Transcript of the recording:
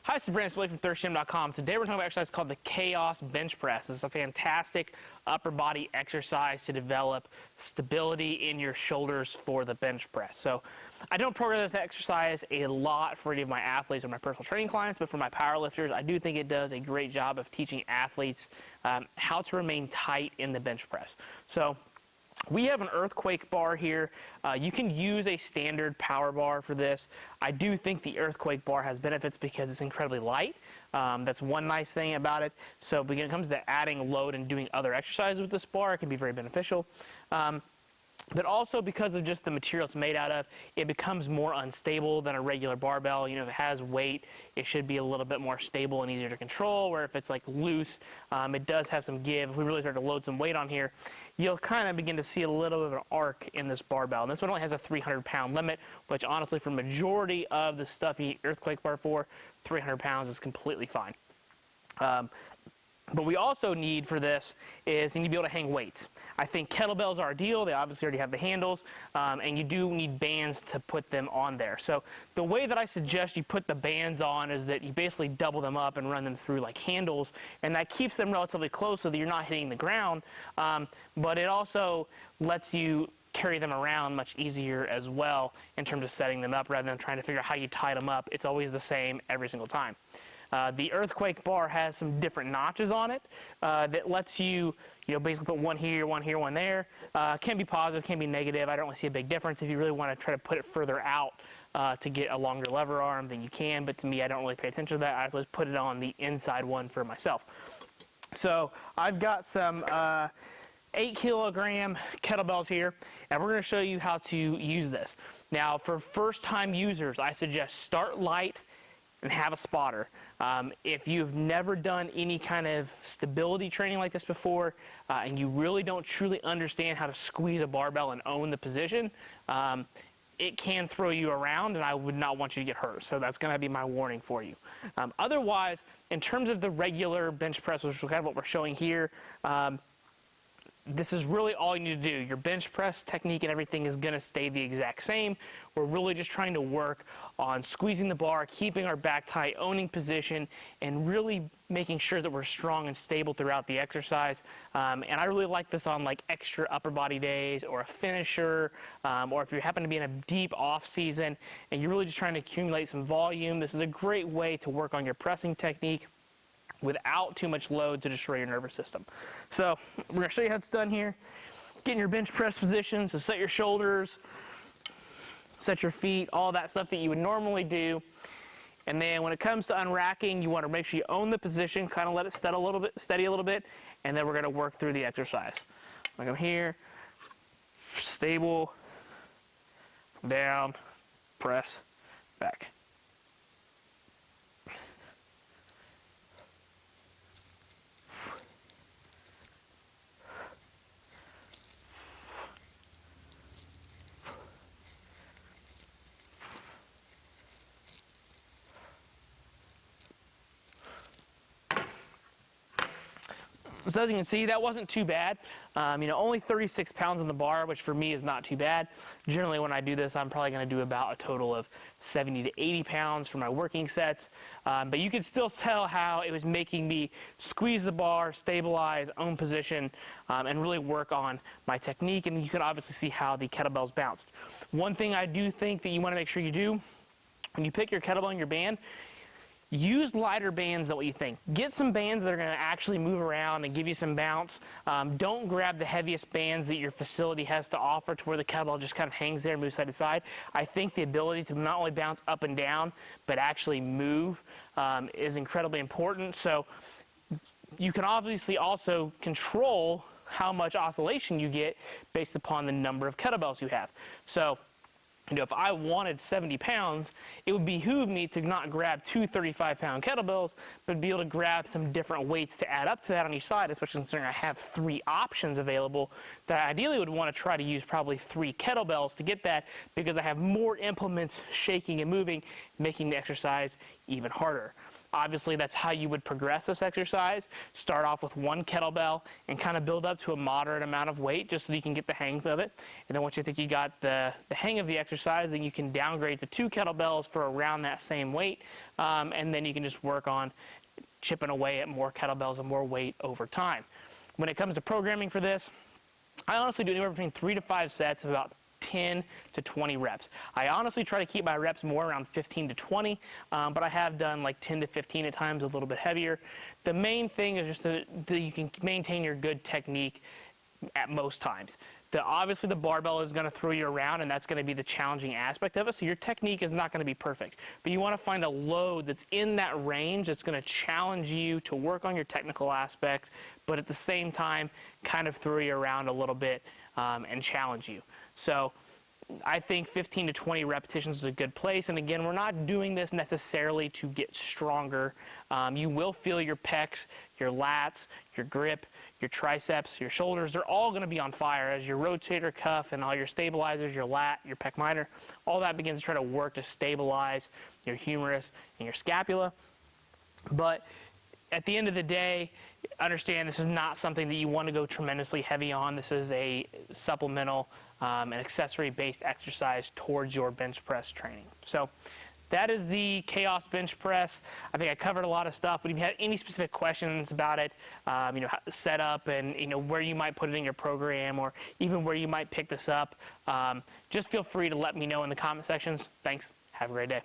Hi, this is Brandon from thirstgym.com. Today we're talking about an exercise called the Chaos Bench Press. It's a fantastic upper body exercise to develop stability in your shoulders for the bench press. So I don't program this exercise a lot for any of my athletes or my personal training clients, but for my powerlifters, I do think it does a great job of teaching athletes how to remain tight in the bench press. So we have an earthquake bar here. You can use a standard power bar for this. I do think the earthquake bar has benefits because it's incredibly light. That's one nice thing about it. So when it comes to adding load and doing other exercises with this bar, it can be very beneficial. But also because of just the material it's made out of, it becomes more unstable than a regular barbell. You know, if it has weight, it should be a little bit more stable and easier to control, where if it's like loose, it does have some give. If we really start to load some weight on here, you'll kind of begin to see a little bit of an arc in this barbell. And this one only has a 300-pound limit, which honestly, for majority of the stuff you need earthquake bar for, 300 pounds is completely fine. But we also need for this is you need to be able to hang weights. I think kettlebells are ideal. They obviously already have the handles, and you do need bands to put them on there. So the way that I suggest you put the bands on is that you basically double them up and run them through like handles, and that keeps them relatively close so that you're not hitting the ground, but it also lets you carry them around much easier as well in terms of setting them up rather than trying to figure out how you tie them up. It's always the same every single time. The earthquake bar has some different notches on it that lets you, basically put one here, one here, one there. Can be positive, can be negative. I don't really see a big difference. If you really want to try to put it further out to get a longer lever arm, then you can. But to me, I don't really pay attention to that. I just put it on the inside one for myself. So I've got some 8-kilogram kettlebells here, and we're going to show you how to use this. Now, for first-time users, I suggest start light and have a spotter. If you've never done any kind of stability training like this before, and you really don't truly understand how to squeeze a barbell and own the position, it can throw you around, and I would not want you to get hurt. So that's going to be my warning for you. Otherwise, in terms of the regular bench press, which is kind of what we're showing here, this is really all you need to do. Your bench press technique and everything is going to stay the exact same. We're really just trying to work on squeezing the bar, keeping our back tight, owning position, and really making sure that we're strong and stable throughout the exercise. And I really like this on like extra upper body days or a finisher, or if you happen to be in a deep off season and you're really just trying to accumulate some volume. This is a great way to work on your pressing technique without too much load to destroy your nervous system. So we're going to show you how it's done here. Get in your bench press position, so set your shoulders, set your feet, all that stuff that you would normally do. And then when it comes to unracking, you want to make sure you own the position, kind of let it steady a little bit, and then we're going to work through the exercise. Like I'm here, stable, down, press, back. So as you can see, that wasn't too bad. Only 36 pounds on the bar, which for me is not too bad. Generally, when I do this, I'm probably going to do about a total of 70 to 80 pounds for my working sets. But you can still tell how it was making me squeeze the bar, stabilize, own position, and really work on my technique. And you can obviously see how the kettlebells bounced. One thing I do think that you want to make sure you do, when you pick your kettlebell and your band, use lighter bands than what you think. Get some bands that are going to actually move around and give you some bounce. Don't grab the heaviest bands that your facility has to offer to where the kettlebell just kind of hangs there and moves side to side. I think the ability to not only bounce up and down, but actually move is incredibly important. So you can obviously also control how much oscillation you get based upon the number of kettlebells you have. So if I wanted 70 pounds, it would behoove me to not grab two 35-pound kettlebells, but be able to grab some different weights to add up to that on each side, especially considering I have 3 options available that I ideally would want to try to use probably 3 kettlebells to get that, because I have more implements shaking and moving, making the exercise even harder. Obviously, that's how you would progress this exercise. Start off with one kettlebell and kind of build up to a moderate amount of weight just so you can get the hang of it. And then once you think you got the hang of the exercise, then you can downgrade to 2 kettlebells for around that same weight. And then you can just work on chipping away at more kettlebells and more weight over time. When it comes to programming for this, I honestly do anywhere between 3 to 5 sets of about 10 to 20 reps. I honestly try to keep my reps more around 15 to 20, but I have done like 10 to 15 at times, a little bit heavier. The main thing is just that you can maintain your good technique at most times. Obviously, the barbell is going to throw you around, and that's going to be the challenging aspect of it, so your technique is not going to be perfect. But you want to find a load that's in that range that's going to challenge you to work on your technical aspects, but at the same time, kind of throw you around a little bit and challenge you. So I think 15 to 20 repetitions is a good place. And again, we're not doing this necessarily to get stronger. You will feel your pecs, your lats, your grip, your triceps, your shoulders. They're all going to be on fire as your rotator cuff and all your stabilizers, your lat, your pec minor. All that begins to try to work to stabilize your humerus and your scapula. But at the end of the day, understand this is not something that you want to go tremendously heavy on. This is a supplemental and accessory-based exercise towards your bench press training. So that is the Chaos Bench Press. I think I covered a lot of stuff, but if you have any specific questions about it, how the setup and where you might put it in your program or even where you might pick this up, just feel free to let me know in the comment sections. Thanks. Have a great day.